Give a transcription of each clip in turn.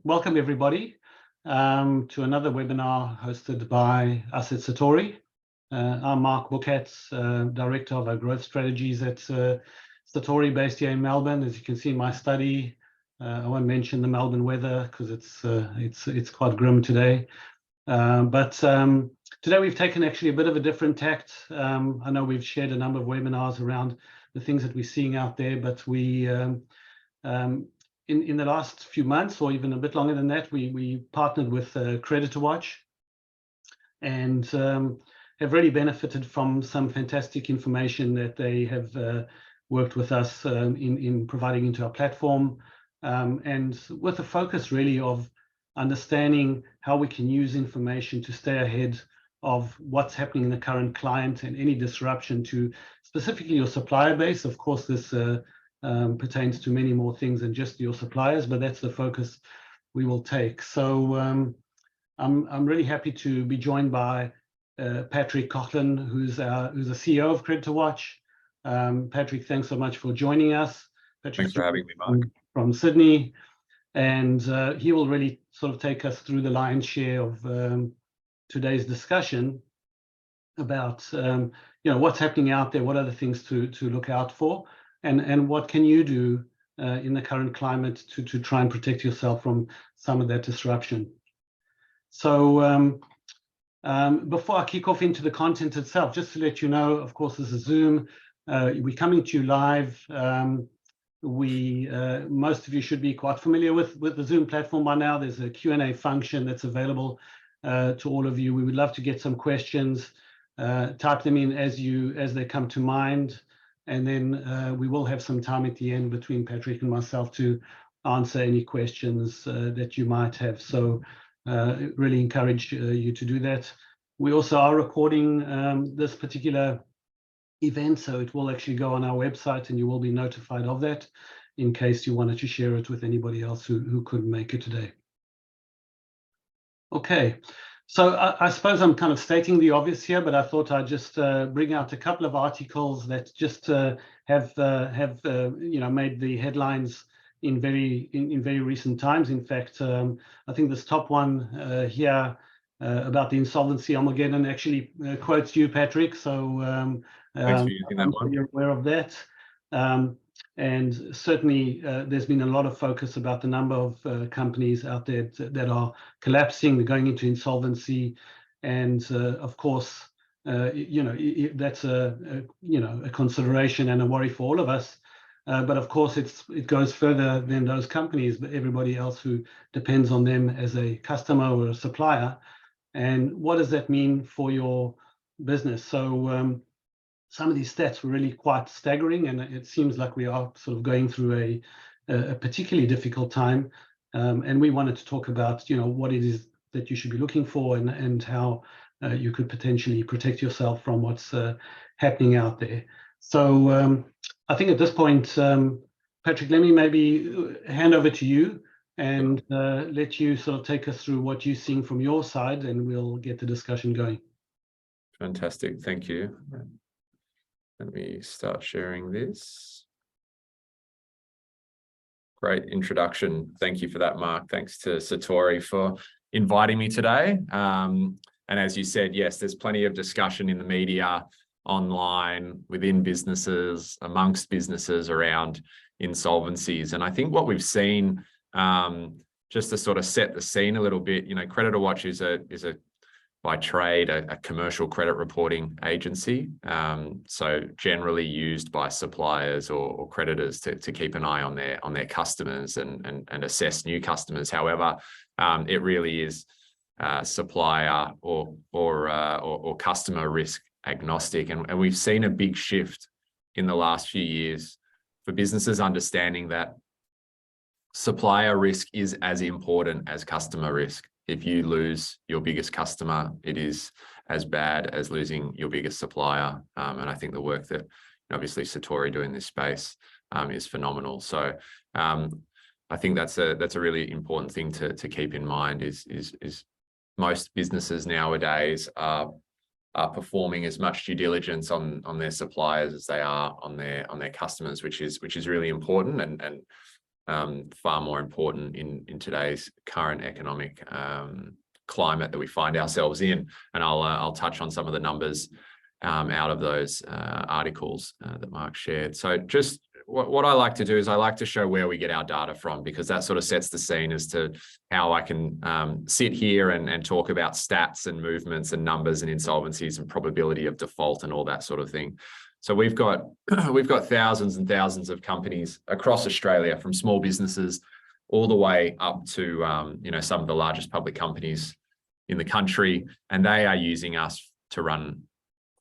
Welcome everybody to another webinar hosted by us at Satori. I'm Mark Bookhatz, Director of our Growth Strategies at Satori, based here in Melbourne. As you can see in my study, I won't mention the Melbourne weather because it's quite grim today. But today we've taken actually a bit of a different tact. I know we've shared a number of webinars around the things that we're seeing out there, but we in the last few months, or even a bit longer than that, we partnered with CreditorWatch and have really benefited from some fantastic information that they have worked with us in providing into our platform, and with a focus really of understanding how we can use information to stay ahead of what's happening in the current client and any disruption to specifically your supplier base. Of course, this pertains to many more things than just your suppliers, but that's the focus we will take. So I'm really happy to be joined by Patrick Coghlan, who's the CEO of CreditorWatch. Patrick, thanks so much for joining us. Patrick's Thanks for having me, Mark. From Sydney, and he will really sort of take us through the lion's share of today's discussion about what's happening out there, what are the things to look out for, and what can you do in the current climate to try and protect yourself from some of that disruption. So before I kick off into the content itself, just to let you know, of course, this is Zoom. We're coming to you live. Most of you should be quite familiar with the Zoom platform by now. There's a Q&A function that's available to all of you. We would love to get some questions. Type them in as they come to mind. And then we will have some time at the end between Patrick and myself to answer any questions that you might have. So really encourage you to do that. We also are recording this particular event, so it will actually go on our website and you will be notified of that in case you wanted to share it with anybody else who couldn't make it today. Okay. So I suppose I'm kind of stating the obvious here, but I thought I'd just bring out a couple of articles that just have made the headlines in very recent times. In fact, I think this top one here about the insolvency Armageddon actually quotes you, Patrick. So thanks for using that one. You're aware of that. And certainly there's been a lot of focus about the number of companies out there that are collapsing, they're going into insolvency, and of course, that's a consideration and a worry for all of us. But of course, it goes further than those companies, but everybody else who depends on them as a customer or a supplier. And what does that mean for your business? So some of these stats were really quite staggering, and it seems like we are sort of going through a particularly difficult time. And we wanted to talk about, what it is that you should be looking for and how you could potentially protect yourself from what's happening out there. So I think at this point, Patrick, let me maybe hand over to you and let you sort of take us through what you're seeing from your side, and we'll get the discussion going. Fantastic. Thank you. Let me start sharing this. Great introduction. Thank you for that, Mark. Thanks to Satori for inviting me today. And as you said, yes, there's plenty of discussion in the media, online, within businesses, amongst businesses around insolvencies. And I think what we've seen, just to sort of set the scene a little bit, CreditorWatch is a by trade, a commercial credit reporting agency, so generally used by suppliers or creditors to keep an eye on their customers and assess new customers. However, it really is supplier or customer risk agnostic, and we've seen a big shift in the last few years for businesses understanding that supplier risk is as important as customer risk. If you lose your biggest customer, it is as bad as losing your biggest supplier. And I think the work that obviously Satori do in this space is phenomenal. So I think that's a really important thing to keep in mind is most businesses nowadays are performing as much due diligence on their suppliers as they are on their customers, which is really important. And far more important in today's current economic climate that we find ourselves in. And I'll touch on some of the numbers out of those articles that Mark shared. So just what I like to do is I like to show where we get our data from, because that sort of sets the scene as to how I can sit here and talk about stats and movements and numbers and insolvencies and probability of default and all that sort of thing. So we've got thousands and thousands of companies across Australia, from small businesses all the way up to some of the largest public companies in the country, and they are using us to run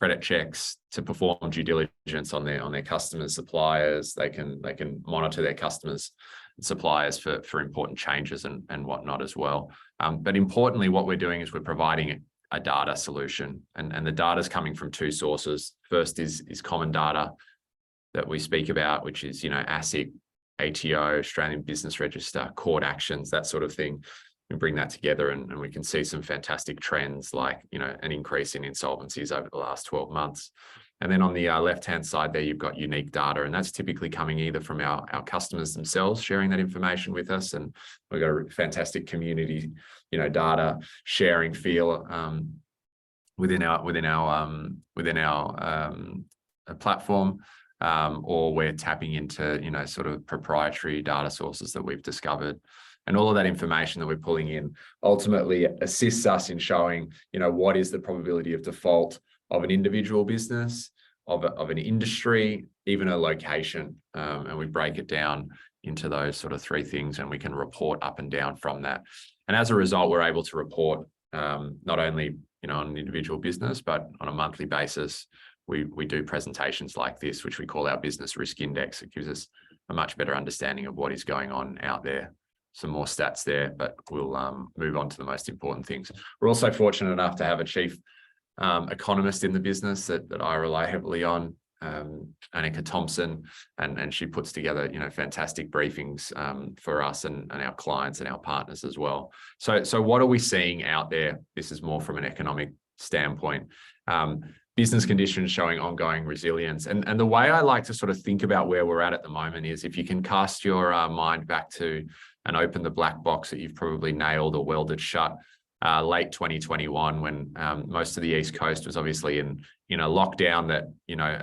credit checks, to perform due diligence on their customers, suppliers. They can monitor their customers and suppliers for important changes and whatnot as well. But importantly, what we're doing is we're providing a data solution, and the data is coming from two sources. First is common data that we speak about, which is ASIC, ATO, Australian Business Register, court actions, that sort of thing. We bring that together and we can see some fantastic trends, like an increase in insolvencies over the last 12 months. And then on the left-hand side there, you've got unique data, and that's typically coming either from our customers themselves sharing that information with us, and we've got a fantastic community, data sharing feel within our platform, or we're tapping into sort of proprietary data sources that we've discovered. And all of that information that we're pulling in ultimately assists us in showing, what is the probability of default of an individual business, of an industry, even a location. And we break it down into those sort of three things, and we can report up and down from that. And as a result, we're able to report not only, on an individual business, but on a monthly basis. We do presentations like this, which we call our Business Risk Index. It gives us a much better understanding of what is going on out there. Some more stats there, but we'll move on to the most important things. We're also fortunate enough to have a chief economist in the business that I rely heavily on, Annika Thompson, and she puts together fantastic briefings for us and our clients and our partners as well. So what are we seeing out there? This is more from an economic standpoint. Business conditions showing ongoing resilience. And the way I like to sort of think about where we're at the moment is, if you can cast your mind back to and open the black box that you've probably nailed or welded shut late 2021, when most of the East Coast was obviously in a lockdown that,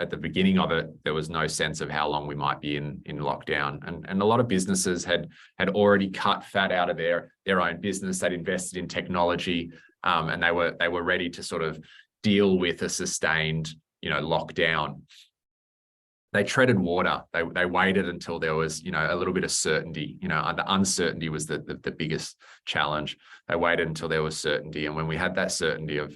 at the beginning of it, there was no sense of how long we might be in lockdown. And a lot of businesses had already cut fat out of their own business. They'd invested in technology, and they were ready to sort of deal with a sustained, lockdown. They treaded water. They waited until there was, a little bit of certainty. The uncertainty was the biggest challenge. They waited until there was certainty. And when we had that certainty of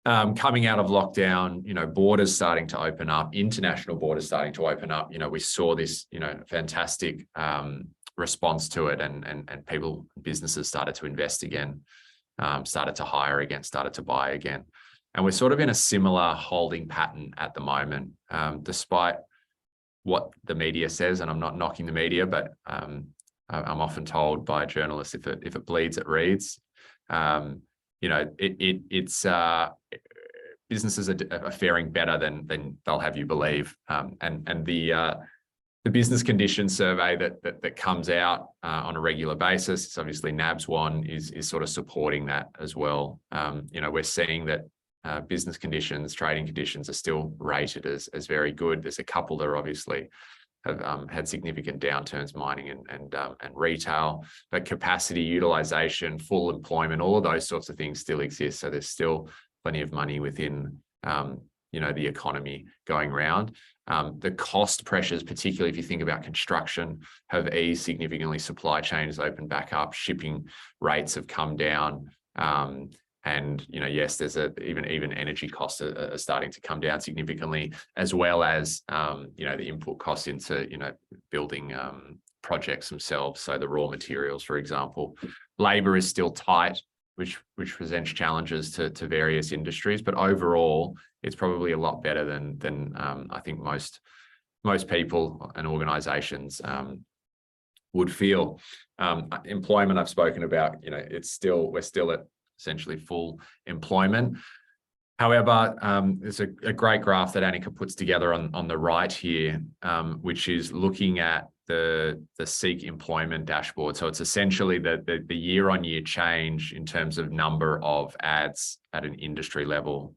coming out of lockdown, borders starting to open up, international borders starting to open up, we saw this, fantastic response to it, and businesses started to invest again, started to hire again, started to buy again. And we're sort of in a similar holding pattern at the moment, despite what the media says. And I'm not knocking the media, but I'm often told by journalists, if it bleeds, it reads. Businesses are faring better than they'll have you believe. And the business conditions survey that comes out on a regular basis, it's obviously NAB's one, is sort of supporting that as well. We're seeing that business conditions, trading conditions are still rated as very good. There's a couple that obviously have had significant downturns, mining and retail, but capacity utilization, full employment, all of those sorts of things still exist. So there's still plenty of money within the economy going around. The cost pressures, particularly if you think about construction, have eased significantly. Supply chains opened back up, shipping rates have come down. And yes, there's even energy costs are starting to come down significantly, as well as the input costs into building projects themselves. So the raw materials, for example, labor is still tight, which presents challenges to various industries. But overall, it's probably a lot better than I think most people and organisations would feel. Employment, I've spoken about. We're still at essentially full employment. However, there's a great graph that Annika puts together on the right here, which is looking at the Seek employment dashboard. So it's essentially the year-on-year change in terms of number of ads at an industry level.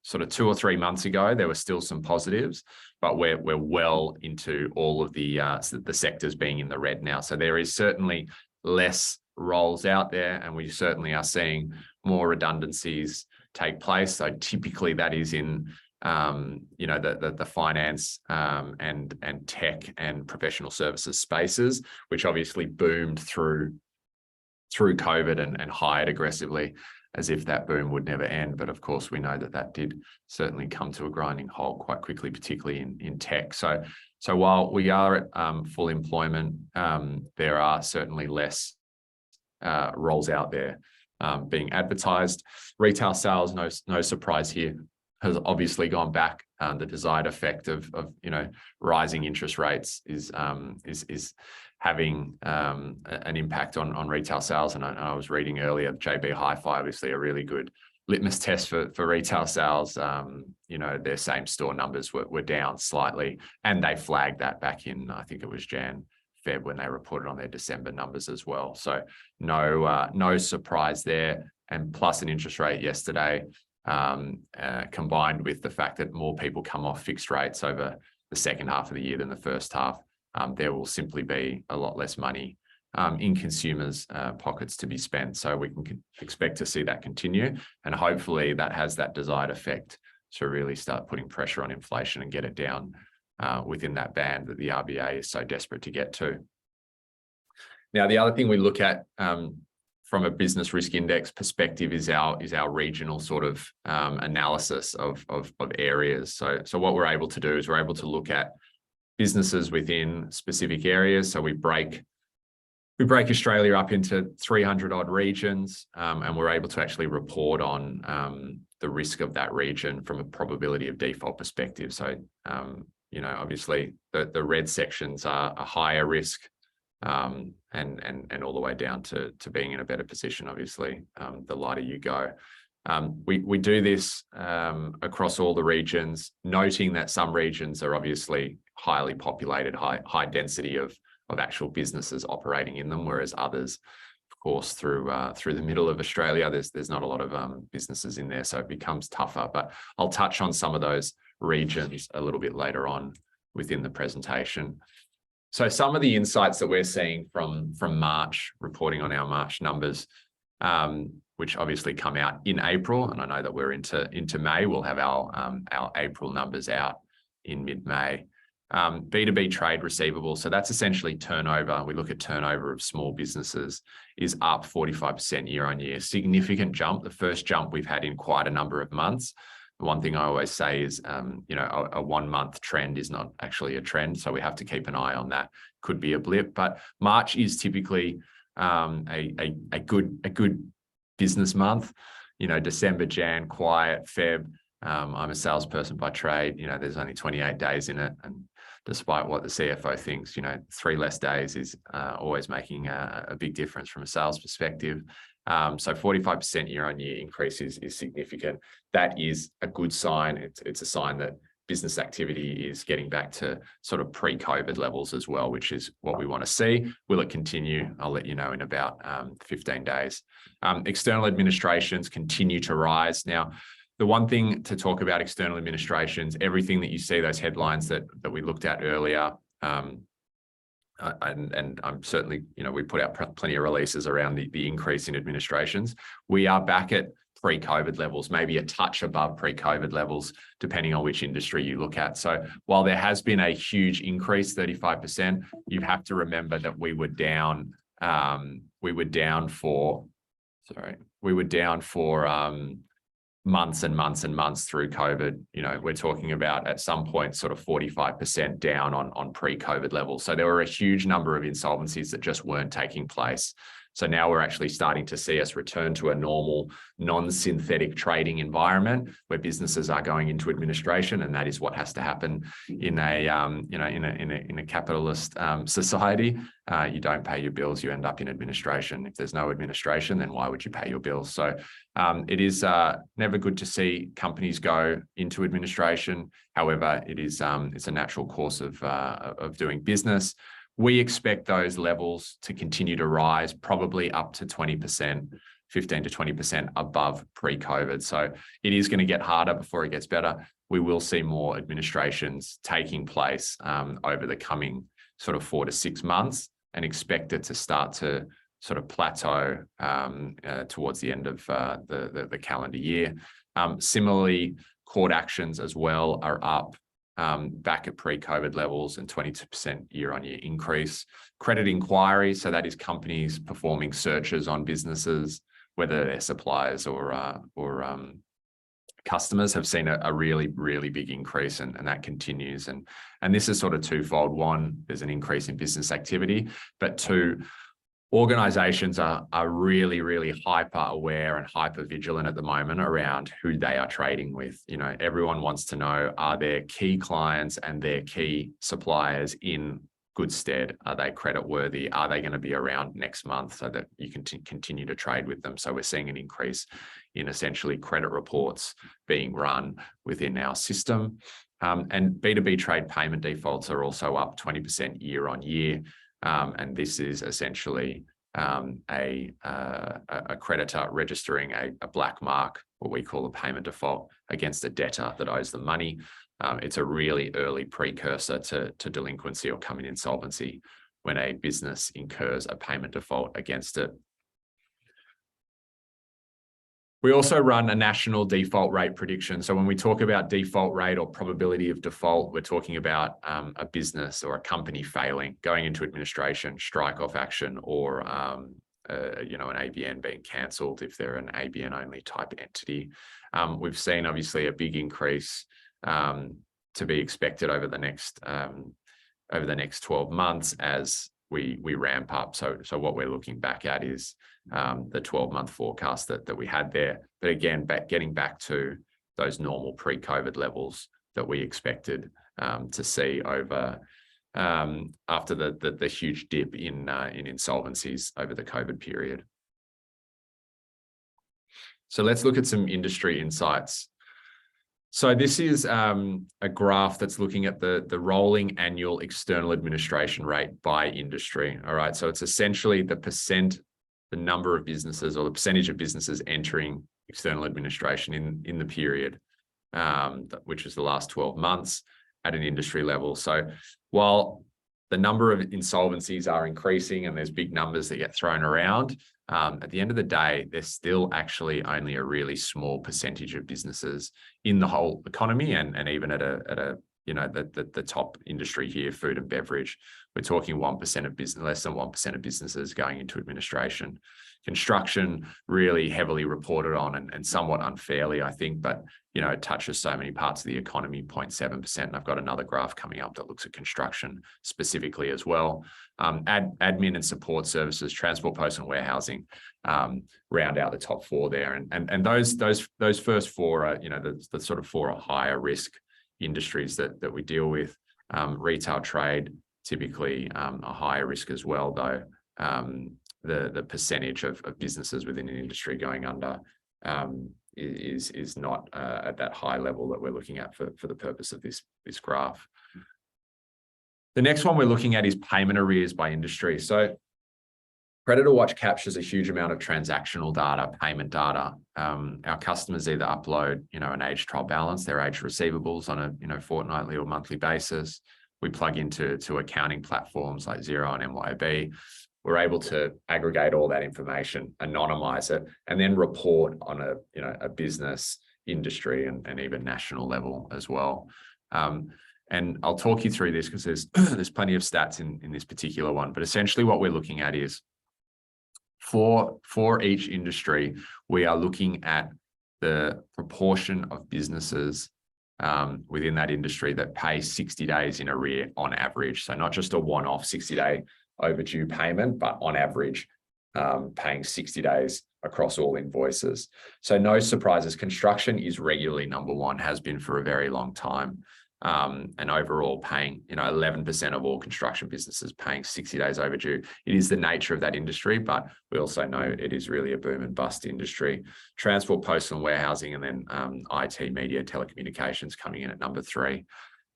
Sort of 2 or 3 months ago, there were still some positives, but we're well into all of the sectors being in the red now. So there is certainly less roles out there, and we certainly are seeing more redundancies take place. So typically that is in the finance and tech and professional services spaces, which obviously boomed through COVID and hired aggressively as if that boom would never end. But of course, we know that did certainly come to a grinding halt quite quickly, particularly in tech. So while we are at full employment, there are certainly less roles out there being advertised. Retail sales, no surprise here, has obviously gone back. The desired effect of rising interest rates is having an impact on retail sales. And I was reading earlier, JB Hi-Fi, obviously a really good litmus test for retail sales. Their same store numbers were down slightly, and they flagged that back in, I think it was Feb when they reported on their December numbers as well. So no surprise there. And plus an interest rate yesterday, combined with the fact that more people come off fixed rates over the second half of the year than the first half, there will simply be a lot less money in consumers' pockets to be spent. So we can expect to see that continue, and hopefully that has that desired effect to really start putting pressure on inflation and get it down within that band that the RBA is so desperate to get to. Now, the other thing we look at from a business risk index perspective is our regional sort of analysis of areas. So what we're able to do is we're able to look at businesses within specific areas. So we break Australia up into 300 odd regions, and we're able to actually report on the risk of that region from a probability of default perspective. So obviously the red sections are a higher risk, and all the way down to being in a better position, obviously, the lighter you go. We do this across all the regions, noting that some regions are obviously highly populated, high density of actual businesses operating in them, whereas others, of course, through the middle of Australia, there's not a lot of businesses in there, so it becomes tougher. But I'll touch on some of those regions a little bit later on within the presentation. So some of the insights that we're seeing from March, reporting on our March numbers, which obviously come out in April, and I know that we're into May. We'll have our April numbers out in mid-May. B2B trade receivable, so that's essentially turnover. We look at turnover of small businesses, is up 45% year on year. Significant jump, the first jump we've had in quite a number of months. The one thing I always say is, a 1 month trend is not actually a trend, so we have to keep an eye on that. Could be a blip, but March is typically a good business month. December, Jan, quiet. Feb, I'm a salesperson by trade. There's only 28 days in it, and despite what the CFO thinks, 3 less days is always making a big difference from a sales perspective. So 45% year on year increase is significant. That is a good sign. It's a sign that business activity is getting back to sort of pre-COVID levels as well, which is what we want to see. Will it continue? I'll let you know in about 15 days. External administrations continue to rise. Now, the one thing to talk about external administrations, everything that you see, those headlines that we looked at earlier, and I'm certainly, we put out plenty of releases around the increase in administrations. We are back at pre-COVID levels, maybe a touch above pre-COVID levels, depending on which industry you look at. So while there has been a huge increase, 35%, you have to remember that we were down for months and months and months through COVID. We're talking about at some point sort of 45% down on pre-COVID levels. So there were a huge number of insolvencies that just weren't taking place. So now we're actually starting to see us return to a normal, non-synthetic trading environment where businesses are going into administration, and that is what has to happen in a capitalist society. You don't pay your bills, you end up in administration. If there's no administration, then why would you pay your bills? So it is never good to see companies go into administration. However, it's a natural course of doing business. We expect those levels to continue to rise, probably up to 20%, 15 to 20% above pre-COVID. So it is going to get harder before it gets better. We will see more administrations taking place over the coming sort of 4 to 6 months, and expect it to start to sort of plateau towards the end of the calendar year. Similarly, court actions as well are up back at pre-COVID levels, and 22% year-on-year increase. Credit inquiries, so that is companies performing searches on businesses, whether they're suppliers or customers, have seen a really, really big increase, and that continues. And this is sort of twofold. One, there's an increase in business activity, but two, organizations are really, really hyper aware and hyper vigilant at the moment around who they are trading with. You know, everyone wants to know, are their key clients and their key suppliers in good stead? Are they credit worthy? Are they going to be around next month so that you can continue to trade with them? So we're seeing an increase in essentially credit reports being run within our system. And B2B trade payment defaults are also up 20% year on year. And this is essentially a creditor registering a black mark, what we call a payment default, against a debtor that owes them money. It's a really early precursor to delinquency or coming insolvency when a business incurs a payment default against it. We also run a national default rate prediction. So when we talk about default rate or probability of default, we're talking about a business or a company failing, going into administration, strike-off action, or you know, an ABN being cancelled if they're an ABN-only type entity. We've seen obviously a big increase to be expected over the next 12 months as we ramp up. So what we're looking back at is the 12-month forecast that we had there. But again, getting back to those normal pre-COVID levels that we expected to see over after the huge dip in insolvencies over the COVID period. So let's look at some industry insights. So this is a graph that's looking at the rolling annual external administration rate by industry. All right, so it's essentially the number of businesses or the percentage of businesses entering external administration in the period, which is the last 12 months at an industry level. So while the number of insolvencies are increasing and there's big numbers that get thrown around, at the end of the day, there's still actually only a really small percentage of businesses in the whole economy, and even at a you know, the top industry here, food and beverage, we're talking 1% of business, less than 1% of businesses going into administration. Construction really heavily reported on and somewhat unfairly, I think, but you know, it touches so many parts of the economy, 0.7%. And I've got another graph coming up that looks at construction specifically as well. Admin and support services, transport, post and warehousing round out the top four there. And those first four are, you know, the sort of four are higher risk industries that we deal with. Retail trade, typically a higher risk as well, though the percentage of businesses within an industry going under is not at that high level that we're looking at for the purpose of this graph. The next one we're looking at is payment arrears by industry. So CreditorWatch captures a huge amount of transactional data, payment data. Our customers either upload, you know, an aged trial balance, their aged receivables on a, you know, fortnightly or monthly basis. We plug into accounting platforms like Xero and MYOB. We're able to aggregate all that information, anonymize it, and then report on a, you know, a business, industry, and even national level as well. And I'll talk you through this because there's plenty of stats in this particular one. But essentially what we're looking at is for each industry, we are looking at the proportion of businesses within that industry that pay 60 days in arrear on average. So not just a one-off 60-day overdue payment, but on average paying 60 days across all invoices. So no surprises, construction is regularly number one, has been for a very long time. And overall paying, you know, 11% of all construction businesses paying 60 days overdue. It is the nature of that industry, but we also know it is really a boom and bust industry. Transport, postal and warehousing, and then IT, media, telecommunications coming in at number 3.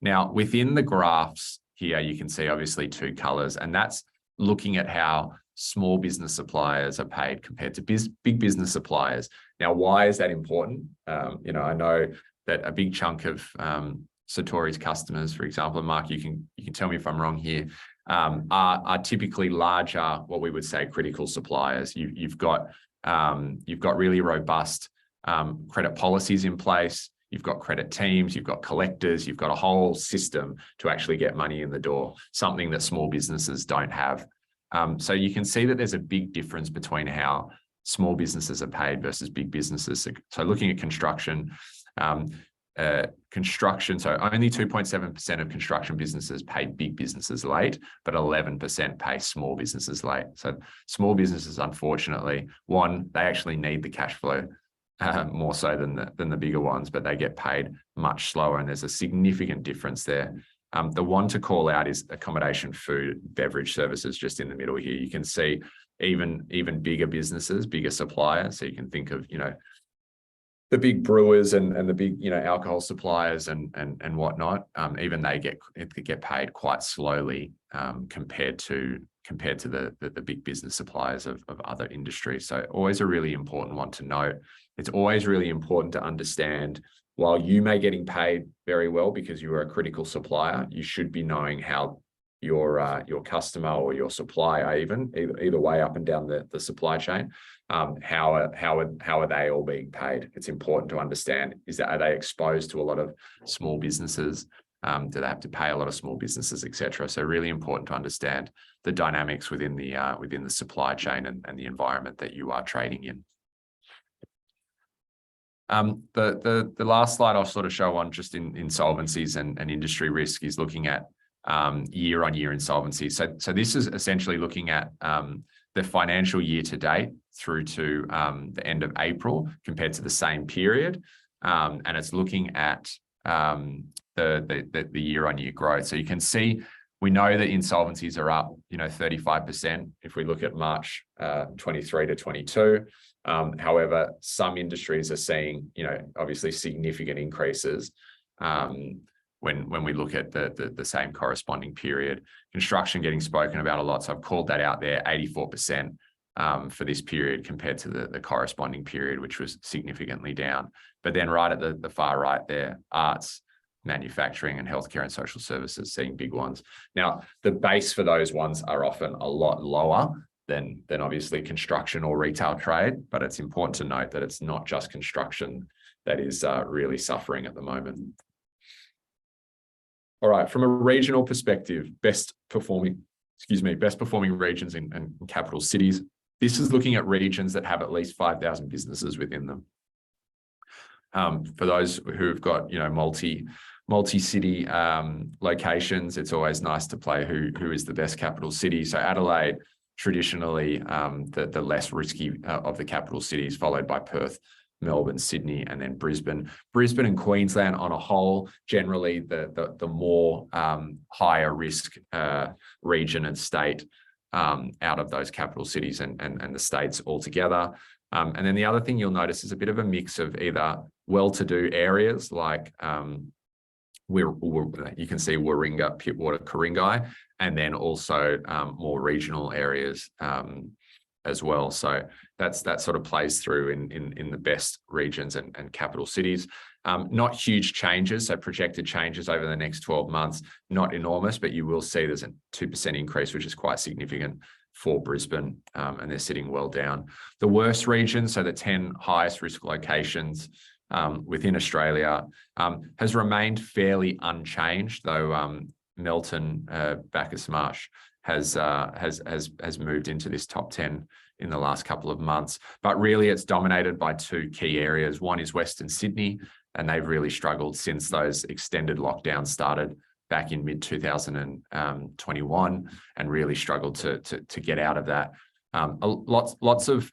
Now, within the graphs here you can see obviously 2 colors, and that's looking at how small business suppliers are paid compared to big business suppliers. Now, why is that important? You know, I know that a big chunk of Satori's customers, for example, and Mark, you can tell me if I'm wrong here, are typically larger, what we would say, critical suppliers. You've got really robust credit policies in place. You've got credit teams, you've got collectors, you've got a whole system to actually get money in the door, something that small businesses don't have. So you can see that there's a big difference between how small businesses are paid versus big businesses. So looking at construction, so only 2.7% of construction businesses pay big businesses late, but 11% pay small businesses late. So small businesses, unfortunately, one, they actually need the cash flow more so than the bigger ones, but they get paid much slower, and there's a significant difference there. The one to call out is accommodation, food, beverage services, just in the middle here. You can see even bigger businesses, bigger suppliers. So you can think of, you know, the big brewers and the big, you know, alcohol suppliers and whatnot. Even they get paid quite slowly compared to the big business suppliers of other industries. So always a really important one to note. It's always really important to understand, while you may getting paid very well because you are a critical supplier, you should be knowing how your customer or your supplier, either way up and down the supply chain, how are they all being paid? It's important to understand, are they exposed to a lot of small businesses? Do they have to pay a lot of small businesses, etc.? So really important to understand the dynamics within the supply chain and the environment that you are trading in. The last slide I'll sort of show on just in insolvencies and industry risk is looking at year-on-year insolvencies. So this is essentially looking at the financial year to date through to the end of April compared to the same period, and it's looking at the year-on-year growth. So you can see, we know that insolvencies are up, you know, 35% if we look at March 23 to 22. However, some industries are seeing, you know, obviously significant increases when we look at the same corresponding period. Construction getting spoken about a lot, so I've called that out there, 84% for this period compared to the corresponding period, which was significantly down. But then right at the far right there, arts, manufacturing, and healthcare and social services seeing big ones. Now, the base for those ones are often a lot lower than obviously construction or retail trade, but it's important to note that it's not just construction that is really suffering at the moment. All right, from a regional perspective, best performing regions and capital cities. This is looking at regions that have at least 5,000 businesses within them. For those who have got, you know, multi-city locations, it's always nice to play who is the best capital city. So Adelaide, traditionally the less risky of the capital cities, followed by Perth, Melbourne, Sydney, and then Brisbane. Brisbane and Queensland on a whole, generally the more higher risk region and state out of those capital cities and the states altogether. And then the other thing you'll notice is a bit of a mix of either well-to-do areas like you can see Warringah, Pittwater, Ku-ring-gai, and then also more regional areas as well. So that sort of plays through in the best regions and capital cities. Not huge changes, so projected changes over the next 12 months, not enormous, but you will see there's a 2% increase, which is quite significant for Brisbane, and they're sitting well down. The worst regions, so the 10 highest risk locations within Australia, has remained fairly unchanged, though Melton, Bacchus Marsh has moved into this top 10 in the last couple of months. But really it's dominated by 2 key areas. One is Western Sydney, and they've really struggled since those extended lockdowns started back in mid-2021 and really struggled to get out of that. Lots of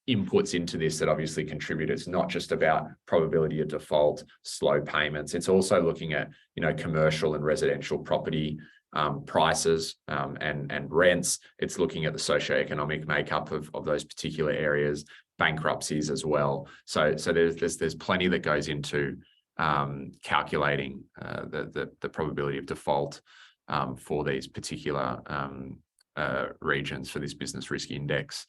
inputs into this that obviously contribute. It's not just about probability of default, slow payments. It's also looking at, you know, commercial and residential property prices and rents. It's looking at the socioeconomic makeup of those particular areas, bankruptcies as well. So there's plenty that goes into calculating the probability of default for these particular regions for this business risk index.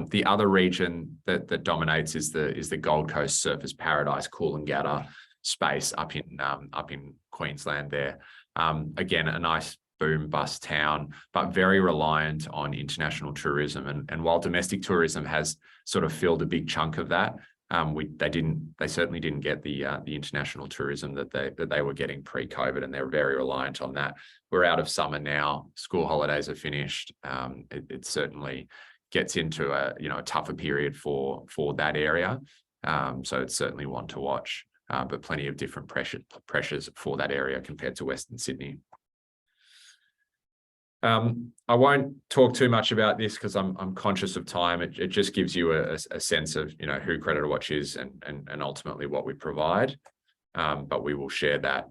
The other region that dominates is the Gold Coast Surfers Paradise Coolangatta space up in Queensland there. Again, a nice boom bust town, but very reliant on international tourism. And while domestic tourism has sort of filled a big chunk of that, they certainly didn't get the international tourism that they were getting pre-COVID, and they're very reliant on that. We're out of summer now, school holidays are finished. It certainly gets into a tougher period for that area. So it's certainly one to watch, but plenty of different pressures for that area compared to Western Sydney. I won't talk too much about this because I'm conscious of time. It just gives you a sense of who CreditorWatch is and ultimately what we provide. But we will share that.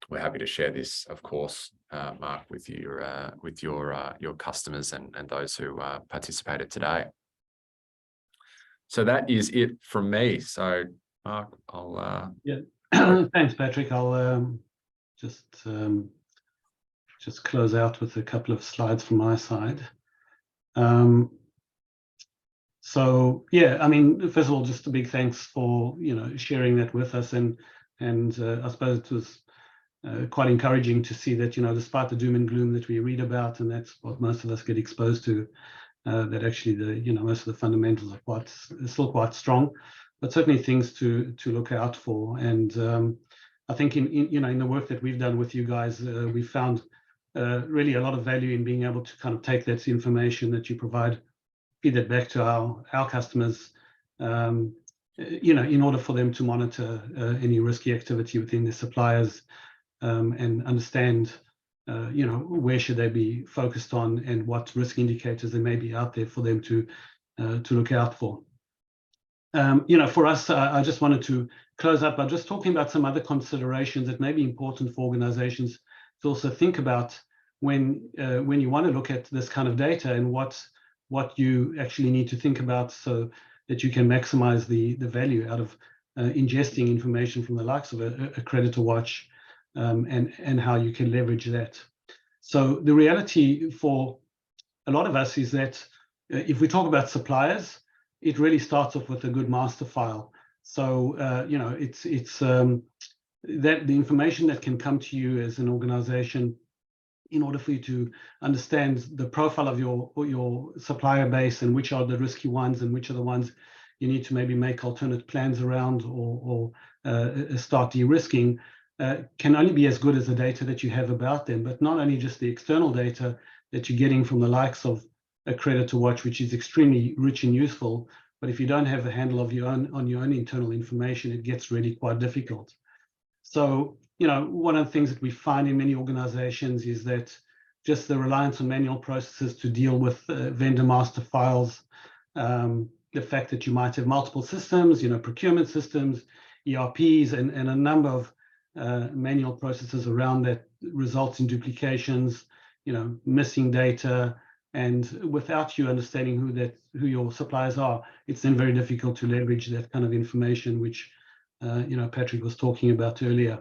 We're happy to share this, of course, Mark, with your customers and those who participated today. So that is it from me. So Mark, I'll thanks, Patrick. I'll just close out with a couple of slides from my side. So yeah, I mean, first of all, just a big thanks for sharing that with us, and I suppose it was quite encouraging to see that despite the doom and gloom that we read about, and that's what most of us get exposed to, that actually most of the fundamentals are still quite strong, but certainly things to look out for. And I think in the work that we've done with you guys, we found really a lot of value in being able to kind of take that information that you provide, feed that back to our customers, in order for them to monitor any risky activity within their suppliers, and understand, where should they be focused on and what risk indicators there may be out there for them to look out for. For us, I just wanted to close up by just talking about some other considerations that may be important for organizations to also think about when you want to look at this kind of data, and what you actually need to think about so that you can maximize the value out of ingesting information from the likes of a CreditorWatch, and how you can leverage that. So the reality for a lot of us is that if we talk about suppliers, it really starts off with a good master file. So it's that the information that can come to you as an organization in order for you to understand the profile of your supplier base, and which are the risky ones and which are the ones you need to maybe make alternate plans around or start de-risking, can only be as good as the data that you have about them. But not only just the external data that you're getting from the likes of a CreditorWatch, which is extremely rich and useful, but if you don't have a handle of on your own internal information, it gets really quite difficult. So one of the things that we find in many organizations is that just the reliance on manual processes to deal with vendor master files, the fact that you might have multiple systems, procurement systems, ERPs, and a number of manual processes around that results in duplications, missing data, and without you understanding who your suppliers are, it's then very difficult to leverage that kind of information, which Patrick was talking about earlier.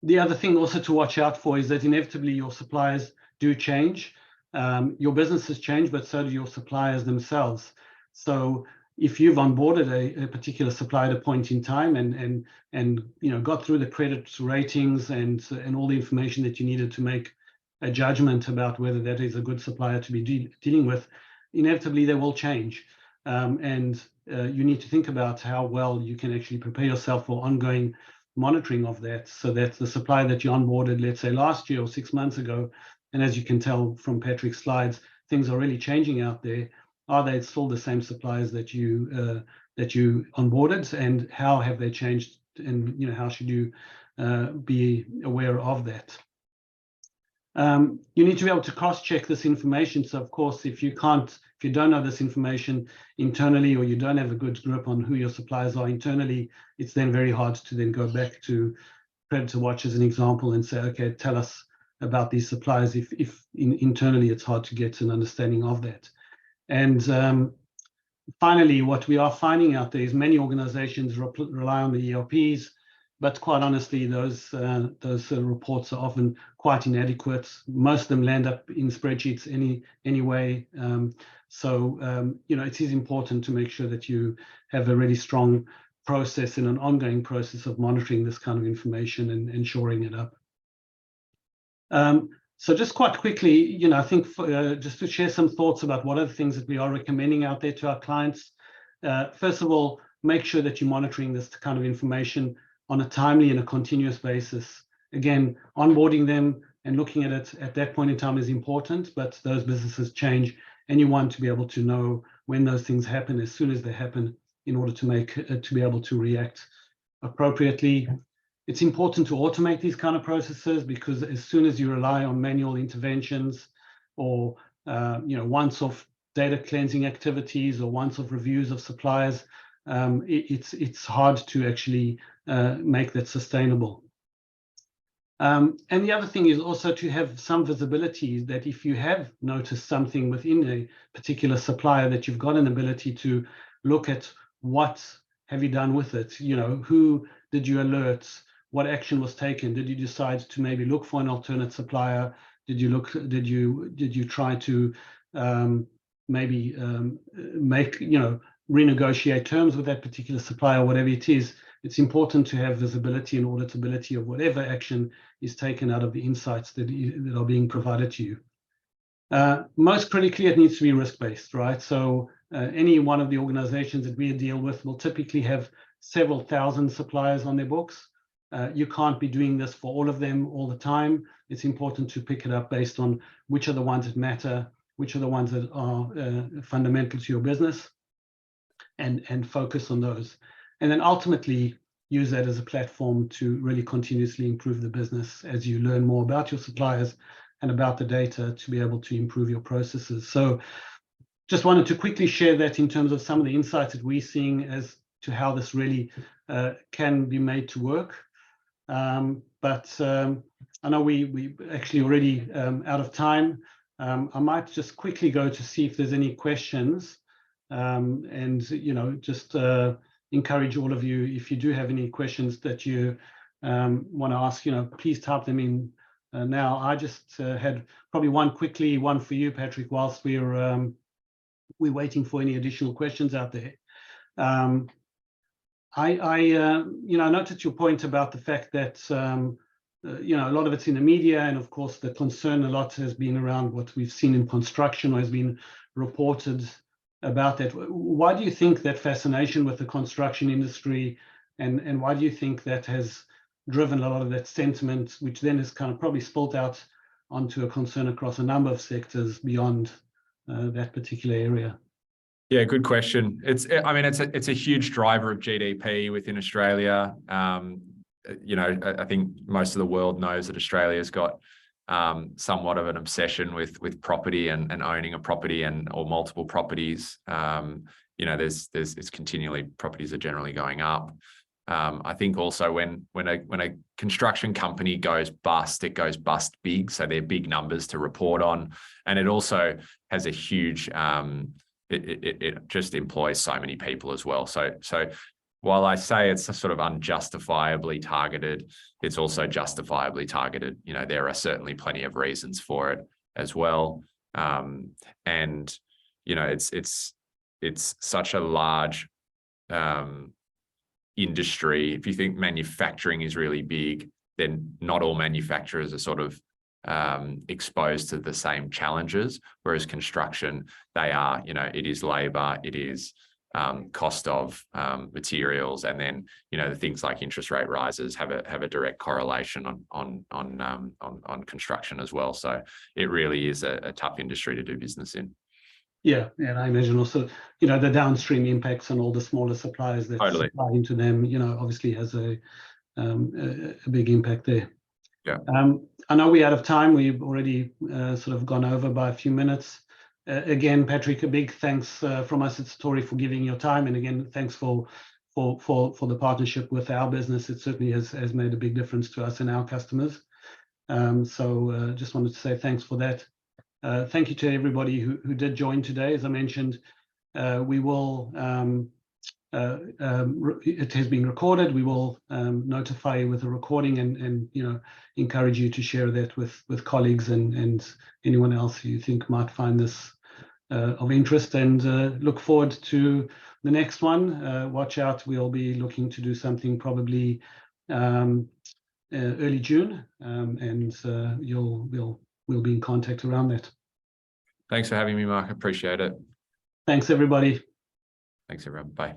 The other thing also to watch out for is that inevitably your suppliers do change. Your business has changed, but so do your suppliers themselves. So if you've onboarded a particular supplier at a point in time and got through the credit ratings and all the information that you needed to make a judgment about whether that is a good supplier to be dealing with, inevitably they will change. And you need to think about how well you can actually prepare yourself for ongoing monitoring of that, so that the supplier that you onboarded, let's say last year or 6 months ago, and as you can tell from Patrick's slides, things are really changing out there. Are they still the same suppliers that you onboarded, and how have they changed, and how should you be aware of that? You need to be able to cross-check this information. So of course, if you don't know this information internally, or you don't have a good grip on who your suppliers are internally, it's then very hard to then go back to CreditorWatch as an example and say, okay, tell us about these suppliers, if internally it's hard to get an understanding of that. And finally, what we are finding out there is many organizations rely on the ERPs, but quite honestly, those reports are often quite inadequate. Most of them land up in spreadsheets anyway. It is important to make sure that you have a really strong process and an ongoing process of monitoring this kind of information and shoring it up. So just quite quickly, I think just to share some thoughts about what are the things that we are recommending out there to our clients. First of all, make sure that you're monitoring this kind of information on a timely and a continuous basis. Again, onboarding them and looking at it at that point in time is important, but those businesses change, and you want to be able to know when those things happen as soon as they happen in order to be able to react appropriately. It's important to automate these kind of processes, because as soon as you rely on manual interventions or once-off data cleansing activities or once-off reviews of suppliers, it's hard to actually make that sustainable. And the other thing is also to have some visibility, that if you have noticed something within a particular supplier, that you've got an ability to look at what have you done with it. Who did you alert? What action was taken? Did you decide to maybe look for an alternate supplier? Did you try to maybe renegotiate terms with that particular supplier, whatever it is? It's important to have visibility and auditability of whatever action is taken out of the insights that are being provided to you. Most critically, it needs to be risk-based, right? So any one of the organizations that we deal with will typically have several thousand suppliers on their books. You can't be doing this for all of them all the time. It's important to pick it up based on which are the ones that matter, which are the ones that are fundamental to your business, and focus on those. And then ultimately use that as a platform to really continuously improve the business as you learn more about your suppliers and about the data to be able to improve your processes. So just wanted to quickly share that in terms of some of the insights that we're seeing as to how this really can be made to work. But I know we actually already out of time. I might just quickly go to see if there's any questions, and just encourage all of you, if you do have any questions that you want to ask, please type them in now. I just had probably one for you, Patrick, whilst we're waiting for any additional questions out there. I noted your point about the fact that a lot of it's in the media, and of course the concern a lot has been around what we've seen in construction or has been reported about that. Why do you think that fascination with the construction industry, and why do you think that has driven a lot of that sentiment, which then has kind of probably spilled out onto a concern across a number of sectors beyond that particular area? Yeah, good question. It's a huge driver of GDP within Australia. I think most of the world knows that Australia's got somewhat of an obsession with property and owning a property or multiple properties. It's continually, properties are generally going up. I think also when a construction company goes bust, it goes bust big, so they're big numbers to report on, and it also has a huge it just employs so many people as well. So while I say it's sort of unjustifiably targeted, it's also justifiably targeted. There are certainly plenty of reasons for it as well. It's such a large industry. If you think manufacturing is really big, then not all manufacturers are sort of exposed to the same challenges, whereas construction, they are, it is labor, it is cost of materials, and then the things like interest rate rises have a direct correlation on construction as well. So it really is a tough industry to do business in. Yeah, and I imagine also the downstream impacts on all the smaller suppliers that supply into them obviously has a big impact there. Yeah. I know we're out of time. We've already sort of gone over by a few minutes. Again, Patrick, a big thanks from us at Satori for giving your time, and again, thanks for the partnership with our business. It certainly has made a big difference to us and our customers. So just wanted to say thanks for that. Thank you to everybody who did join today. As I mentioned, we will it has been recorded. We will notify you with a recording, and encourage you to share that with colleagues and anyone else who you think might find this of interest, and look forward to the next one. Watch out, we'll be looking to do something probably early June, and we'll be in contact around that. Thanks for having me, Mark. I appreciate it. Thanks, everybody. Thanks, everyone. Bye.